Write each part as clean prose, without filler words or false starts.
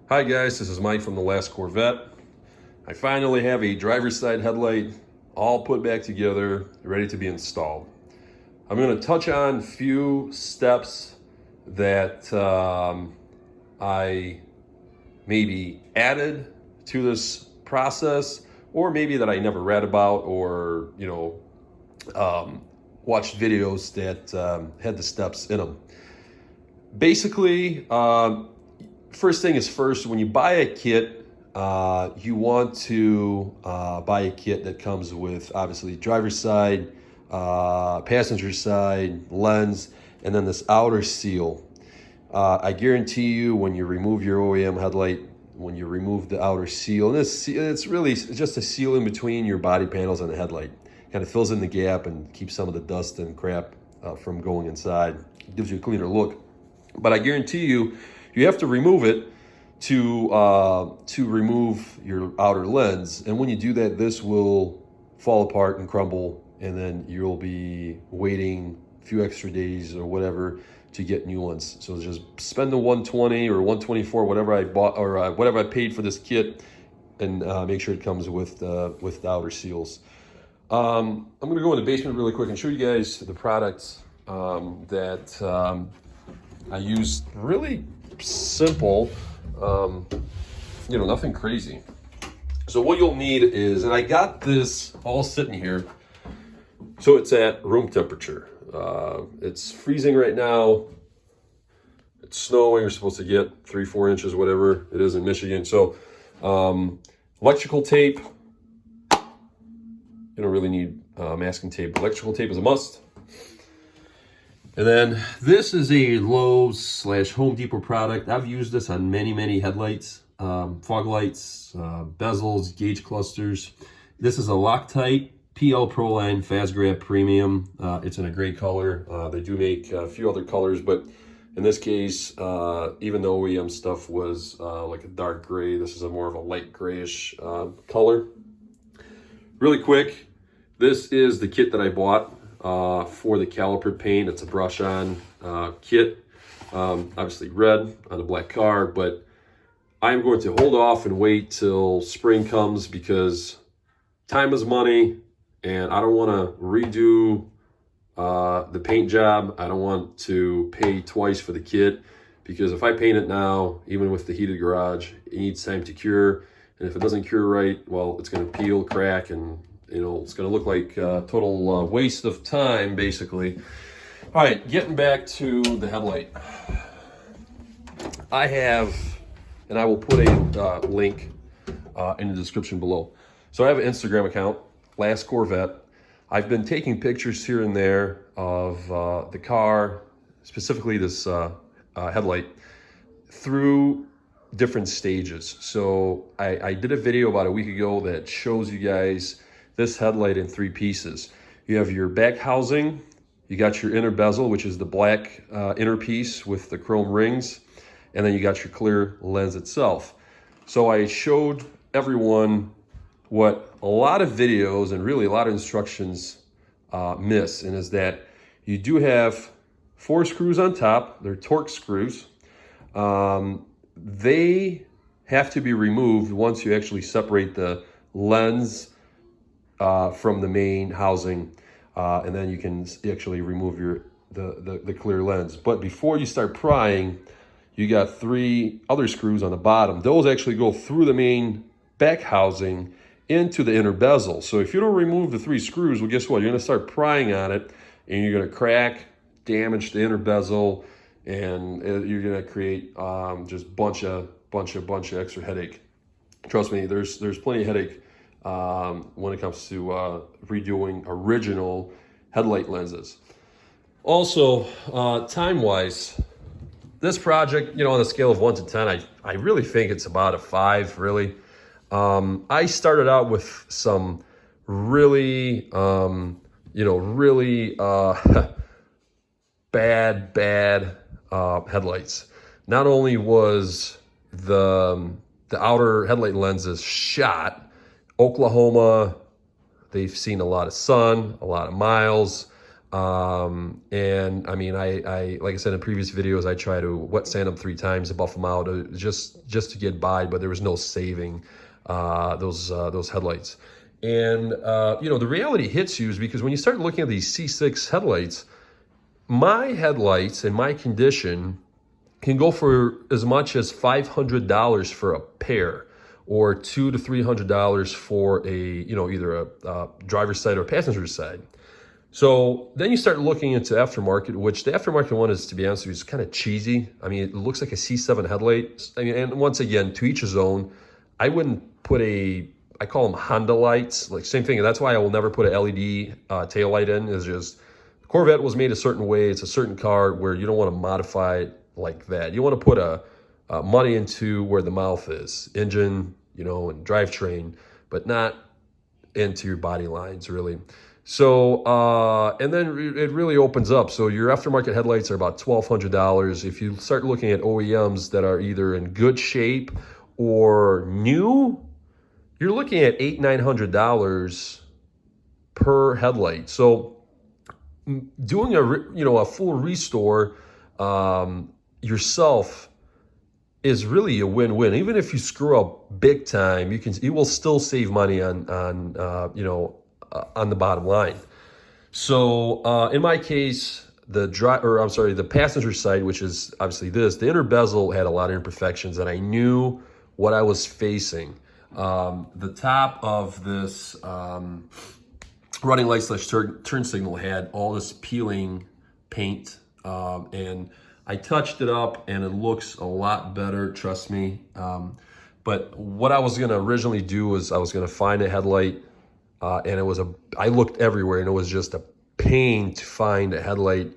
Hi guys, this is Mike from the last Corvette. I finally have a driver's side headlight all put back together, ready to be installed. I'm going to touch on a few steps that I maybe added to this process, or maybe that I never read about, or watched videos that had the steps in them. Basically, first thing is first, when you buy a kit, you want to buy a kit that comes with obviously driver's side, passenger side, lens, and then this outer seal. I guarantee you when you remove your OEM headlight, when you remove the outer seal, and it's really just a seal in between your body panels and the headlight. Kind of fills in the gap and keeps some of the dust and crap from going inside. It gives you a cleaner look. But I guarantee you, you have to remove it to remove your outer lens. And when you do that, this will fall apart and crumble, and then you'll be waiting a few extra days or whatever to get new ones. So just spend the 120 or 124, whatever I bought, or whatever I paid for this kit, and make sure it comes with the outer seals. I'm gonna go in the basement really quick and show you guys the products that I use. Really simple, nothing crazy. So what you'll need is, and I got this all sitting here, so it's at room temperature. It's freezing right now. It's snowing. You're supposed to get 3-4 inches, whatever it is in Michigan. So electrical tape. You don't really need masking tape. Electrical tape is a must. And then this is a Lowe's/Home Depot product. I've used this on many headlights, fog lights, bezels, gauge clusters. This is a Loctite PL Proline Fast Grab Premium. It's in a gray color. They do make a few other colors, but in this case, even though OEM stuff was like a dark gray, this is a more of a light grayish color. Really quick, this is the kit that I bought for the caliper paint. It's a brush on kit, obviously red on a black car, but I'm going to hold off and wait till spring comes because time is money, and I don't want to redo the paint job. I don't want to pay twice for the kit, because if I paint it now, even with the heated garage, it needs time to cure, and if it doesn't cure right, well, it's going to peel, crack, and it's going to look like a total waste of time, basically. All right, getting back to the headlight. I have, and I will put a link in the description below. So I have an Instagram account, Last Corvette. I've been taking pictures here and there of the car, specifically this headlight, through different stages. So I did a video about a week ago that shows you guys this headlight in 3 pieces. You have your back housing, you got your inner bezel, which is the black inner piece with the chrome rings, and then you got your clear lens itself. So I showed everyone what a lot of videos and really a lot of instructions miss, and is that you do have 4 screws on top. They're Torx screws. They have to be removed once you actually separate the lens from the main housing, and then you can actually remove the clear lens. But before you start prying, you got 3 other screws on the bottom. Those actually go through the main back housing into the inner bezel. So if you don't remove the 3 screws, well, guess what? You're going to start prying on it, and you're going to crack, damage the inner bezel, and you're going to create just bunch of extra headache. Trust me, there's plenty of headache when it comes to redoing original headlight lenses. Also, time-wise, this project, on a scale of 1 to 10, I really think it's about a 5, really. I started out with some really, really bad headlights. Not only was the outer headlight lenses shot, Oklahoma, they've seen a lot of sun, a lot of miles. And I mean, I like I said in previous videos, I try to wet sand them 3 times to buff them out, just to get by, but there was no saving those headlights. And you know, the reality hits you is because when you start looking at these C6 headlights, my headlights in my condition can go for as much as $500 for a pair, or $200 to $300 for a, you know, either a driver's side or passenger side. So then you start looking into aftermarket, which the aftermarket one is, to be honest with you, is kind of cheesy. I mean, it looks like a C7 headlight. I mean, and once again, to each his own. I wouldn't put I call them Honda lights, like same thing. And that's why I will never put an LED tail light in. Is just Corvette was made a certain way. It's a certain car where you don't want to modify it like that. You want to put money into where the mouth is, engine, you know, and drivetrain, but not into your body lines, really. So, and then it really opens up. So your aftermarket headlights are about $1,200. If you start looking at OEMs that are either in good shape or new, you're looking at $800 to $900 per headlight. So doing a full restore yourself is really a win-win. Even if you screw up big time, you will still save money on the bottom line. So in my case, the passenger side, which is obviously the inner bezel had a lot of imperfections, and I knew what I was facing. The top of this running light / turn signal had all this peeling paint, and I touched it up and it looks a lot better, trust me. But what I was gonna originally do was I was gonna find a headlight, and I looked everywhere, and it was just a pain to find a headlight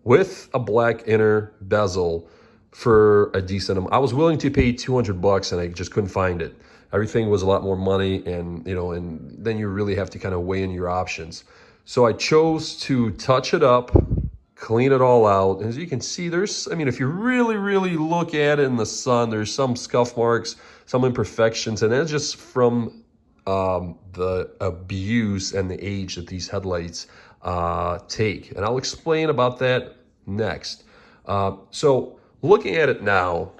with a black inner bezel for a decent amount. I was willing to pay $200 and I just couldn't find it. Everything was a lot more money, and then you really have to kind of weigh in your options. So I chose to touch it up, clean it all out. As you can see, if you really look at it in the sun, there's some scuff marks, some imperfections, and that's just from the abuse and the age that these headlights take. And I'll explain about that next. So looking at it now,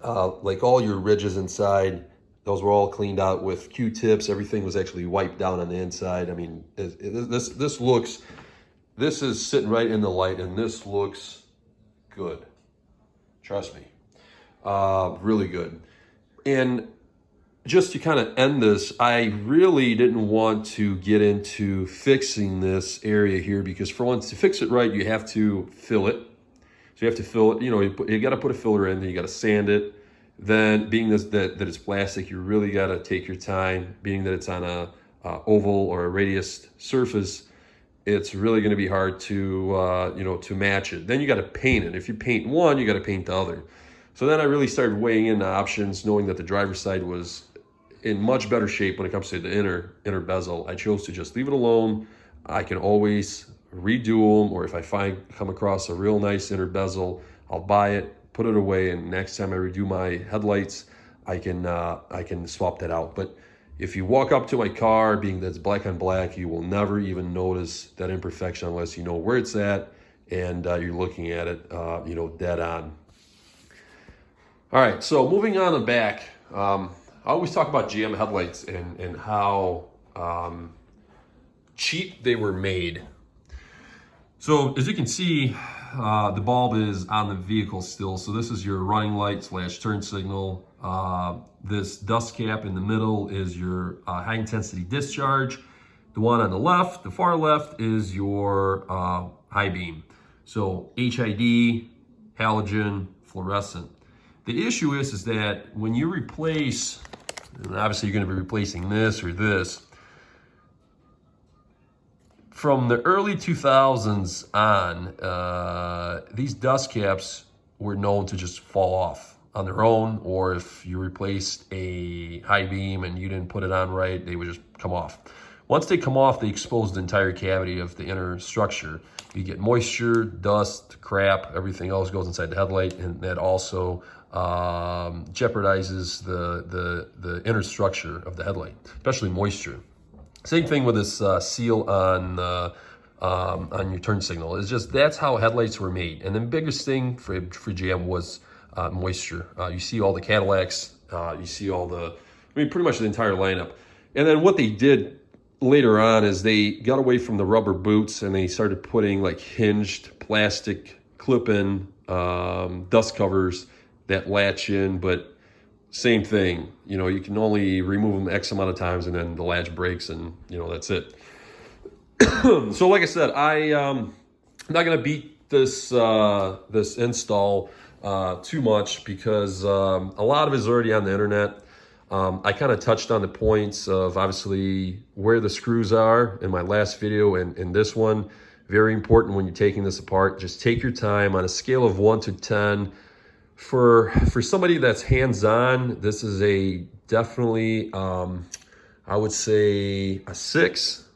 like all your ridges inside, those were all cleaned out with Q-tips. Everything was actually wiped down on the inside. I mean, this is sitting right in the light, and this looks good. Trust me, really good. And just to kind of end this, I really didn't want to get into fixing this area here, because for once, to fix it right, you have to fill it. So you have to fill it, you got to put a filler in, then you got to sand it. Then being that it's plastic, you really got to take your time. Being that it's on a oval or a radius surface, it's really going to be hard to match it. Then you got to paint it. If you paint one, you got to paint the other. So then I really started weighing in the options, knowing that the driver's side was in much better shape when it comes to the inner bezel. I chose to just leave it alone. I can always redo them, or if I come across a real nice inner bezel, I'll buy it, put it away, and next time I redo my headlights, I can swap that out. But if you walk up to my car, being that it's black on black, you will never even notice that imperfection unless you know where it's at and you're looking at it, dead on. All right, so moving on the back, I always talk about GM headlights and how cheap they were made. So as you can see, the bulb is on the vehicle still. So this is your running light / turn signal. This dust cap in the middle is your high intensity discharge. The one on the left, the far left, is your high beam. So HID, halogen, fluorescent. The issue is that when you replace, and obviously you're going to be replacing this or this, from the early 2000s on, these dust caps were known to just fall off on their own, or if you replaced a high beam and you didn't put it on right, they would just come off. Once they come off, they expose the entire cavity of the inner structure. You get moisture, dust, crap, everything else goes inside the headlight, and that also jeopardizes the inner structure of the headlight, especially moisture. Same thing with this seal on on your turn signal. It's just, that's how headlights were made. And the biggest thing for GM was moisture. You see all the Cadillacs, you see all the, I mean, pretty much the entire lineup. And then what they did later on is they got away from the rubber boots and they started putting like hinged plastic clip-in dust covers that latch in, but same thing. You know, you can only remove them X amount of times and then the latch breaks and, you know, that's it. So like I said, I'm not going to beat this this install too much because a lot of it is already on the internet. I kind of touched on the points of obviously where the screws are in my last video and in this one. Very important when you're taking this apart. Just take your time on a scale of 1 to 10. For somebody that's hands-on, this is a definitely, I would say a 6,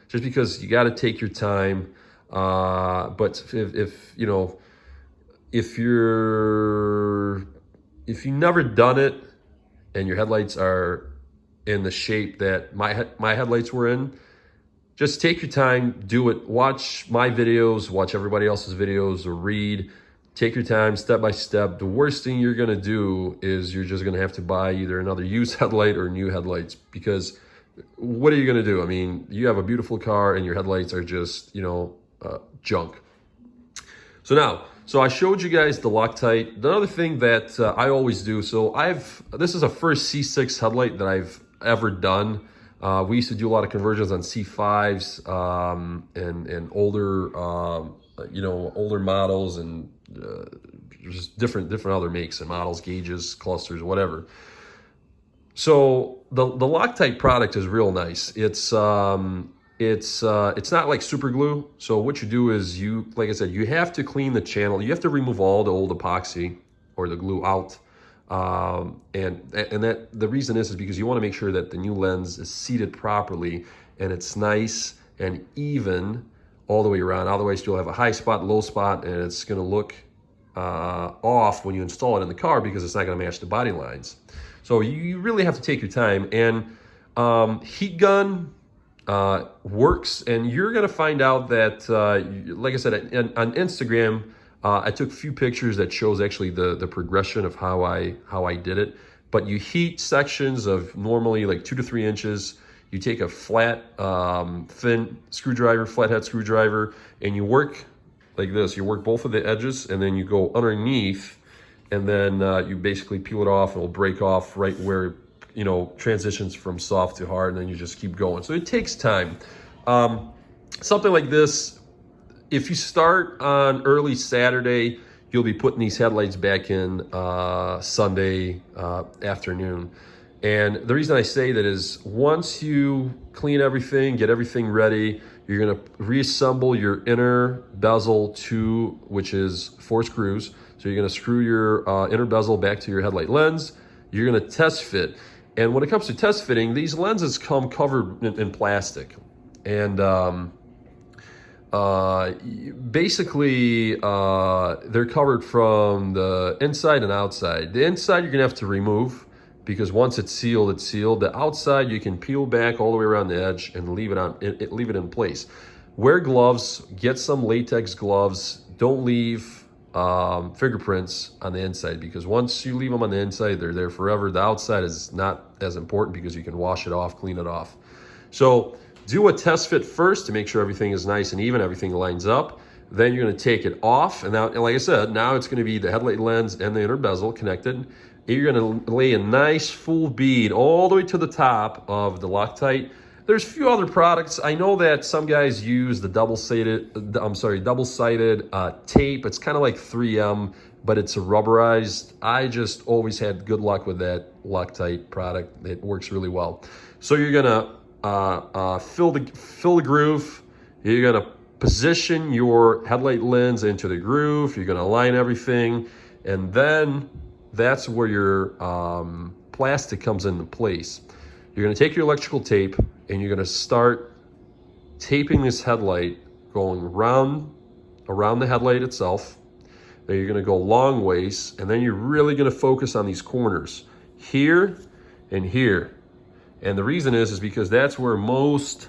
just because you got to take your time. But if you know, if you've never done it, and your headlights are in the shape that my headlights were in, just take your time, do it. Watch my videos, watch everybody else's videos, or read. Take your time, step by step. The worst thing you're gonna do is you're just gonna have to buy either another used headlight or new headlights, because what are you gonna do? I mean, you have a beautiful car and your headlights are just, you know, junk. So I showed you guys the Loctite. The other thing that I always do, so this is a first C6 headlight that I've ever done. We used to do a lot of conversions on C5s and older, you know, older models and just different other makes and models, gauges, clusters, whatever. So the Loctite product is real nice. It's not like super glue. So what you do is like I said, you have to clean the channel. You have to remove all the old epoxy or the glue out. And that the reason is because you want to make sure that the new lens is seated properly and it's nice and even all the way around. Otherwise you'll have a high spot, low spot, and it's going to look off when you install it in the car because it's not going to match the body lines. So you really have to take your time. And heat gun works, and you're going to find out that, like I said, on Instagram, I took a few pictures that shows actually the progression of how I did it. But you heat sections of normally like 2 to 3 inches. You take a flat, thin screwdriver, flathead screwdriver, and you work like this. You work both of the edges, and then you go underneath, and then you basically peel it off, and it'll break off right where, you know, transitions from soft to hard, and then you just keep going. So it takes time. Something like this, if you start on early Saturday, you'll be putting these headlights back in Sunday afternoon. And the reason I say that is once you clean everything, get everything ready, you're gonna reassemble your inner bezel to, which is 4 screws. So you're gonna screw your inner bezel back to your headlight lens. You're gonna test fit. And when it comes to test fitting, these lenses come covered in plastic. And basically, they're covered from the inside and outside. The inside you're gonna have to remove because once it's sealed, it's sealed. The outside you can peel back all the way around the edge and leave it in place. Wear gloves, get some latex gloves. Don't leave fingerprints on the inside, because once you leave them on the inside, they're there forever. The outside is not as important because you can wash it off, clean it off. So do a test fit first to make sure everything is nice and even, everything lines up. Then you're going to take it off, and now, like I said, now it's going to be the headlight lens and the inner bezel connected. You're going to lay a nice full bead all the way to the top of the Loctite. There's a few other products. I know that some guys use the double-sided tape. It's kind of like 3M, but it's a rubberized. I just always had good luck with that Loctite product. It works really well. So you're gonna fill the groove. You're gonna position your headlight lens into the groove. You're gonna align everything, and then that's where your plastic comes into place. You're gonna take your electrical tape and you're gonna start taping this headlight going around the headlight itself. Then you're gonna go long ways, and then you're really gonna focus on these corners here and here. And the reason is because that's where most,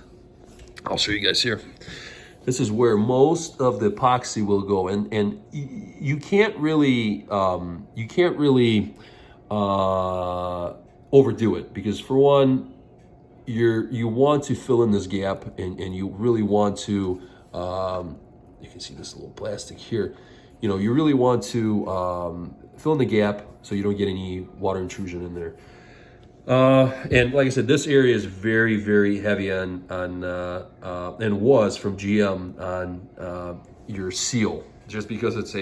I'll show you guys here. This is where most of the epoxy will go, and you can't really overdo it, because for one, you want to fill in this gap, and you really want to you can see this little plastic here. You know, you really want to fill in the gap so you don't get any water intrusion in there. And like I said, this area is very, very heavy on and was from GM on your seal, just because it's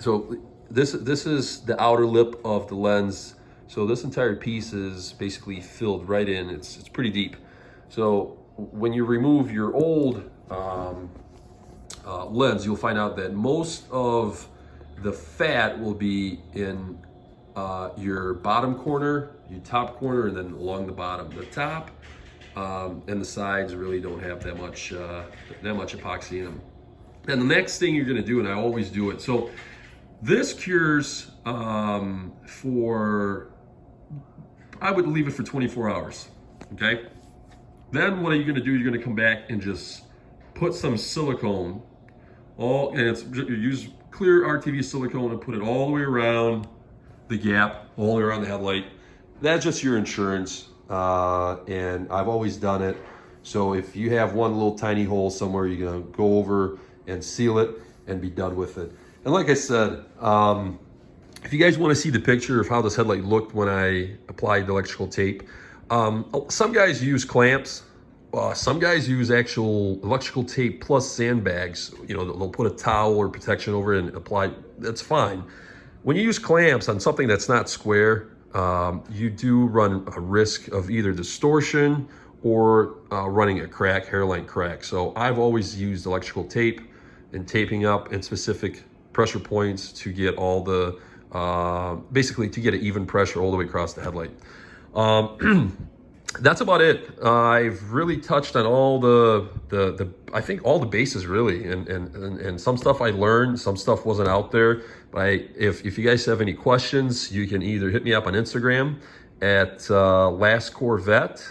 so this is the outer lip of the lens. So this entire piece is basically filled right in. It's pretty deep. So when you remove your old lens, you'll find out that most of the fat will be in your bottom corner, your top corner, and then along the bottom. The top and the sides really don't have that much epoxy in them. And the next thing you're going to do, and I always do it, so this cures I would leave it for 24 hours. Okay. Then what are you going to do? You're going to come back and just put some silicone, you use clear RTV silicone and put it all the way around the gap, all the way around the headlight. That's just your insurance, and I've always done it. So if you have one little tiny hole somewhere, you're gonna go over and seal it and be done with it. And like I said, if you guys want to see the picture of how this headlight looked when I applied the electrical tape, some guys use clamps. Some guys use actual electrical tape plus sandbags. You know, they'll put a towel or protection over it and apply. That's fine. When you use clamps on something that's not square, you do run a risk of either distortion or running a crack, hairline crack. So I've always used electrical tape and taping up in specific pressure points to get all the, basically to get an even pressure all the way across the headlight. That's about it. I've really touched on all I think all the bases really, and some stuff I learned, some stuff wasn't out there. But if you guys have any questions, you can either hit me up on Instagram at Last Corvette,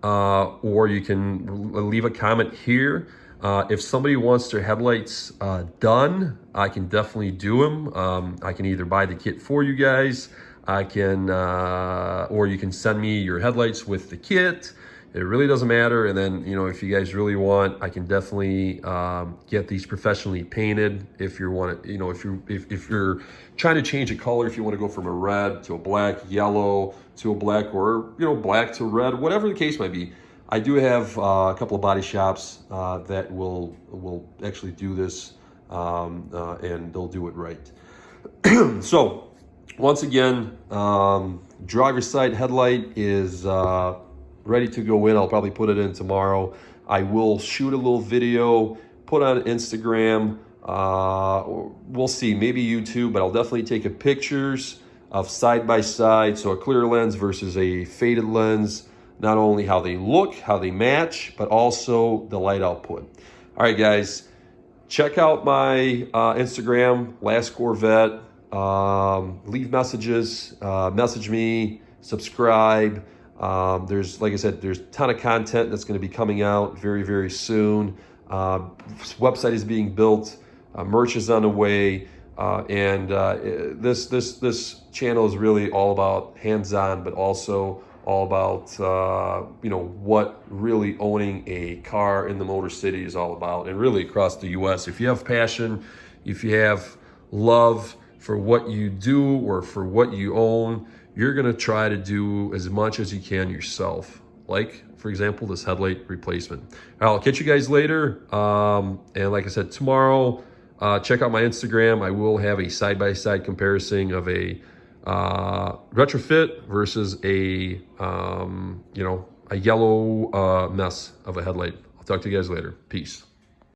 or you can leave a comment here. If somebody wants their headlights done, I can definitely do them. I can either buy the kit for you guys. I can, or you can send me your headlights with the kit. It really doesn't matter. And then, you know, if you guys really want, I can definitely get these professionally painted. If you want to, you know, if you're trying to change a color, if you want to go from a red to a black, yellow to a black, or, you know, black to red, whatever the case might be. I do have a couple of body shops that will actually do this, and they'll do it right. So, once again, driver's side headlight is ready to go in. I'll probably put it in tomorrow. I will shoot a little video, put on Instagram. We'll see, maybe YouTube, but I'll definitely take pictures of side by side. So a clear lens versus a faded lens. Not only how they look, how they match, but also the light output. All right, guys, check out my Instagram, Last Corvette. Leave messages, message me, subscribe. There's, like I said, there's a ton of content that's going to be coming out very, very soon. Website is being built, merch is on the way, and this channel is really all about hands-on, but also all about you know, what really owning a car in the Motor City is all about, and really across the U.S. If you have passion, if you have love for what you do or for what you own, you're gonna try to do as much as you can yourself. Like, for example, this headlight replacement. I'll catch you guys later. And like I said, tomorrow, check out my Instagram. I will have a side-by-side comparison of a retrofit versus a, you know, a yellow mess of a headlight. I'll talk to you guys later. Peace.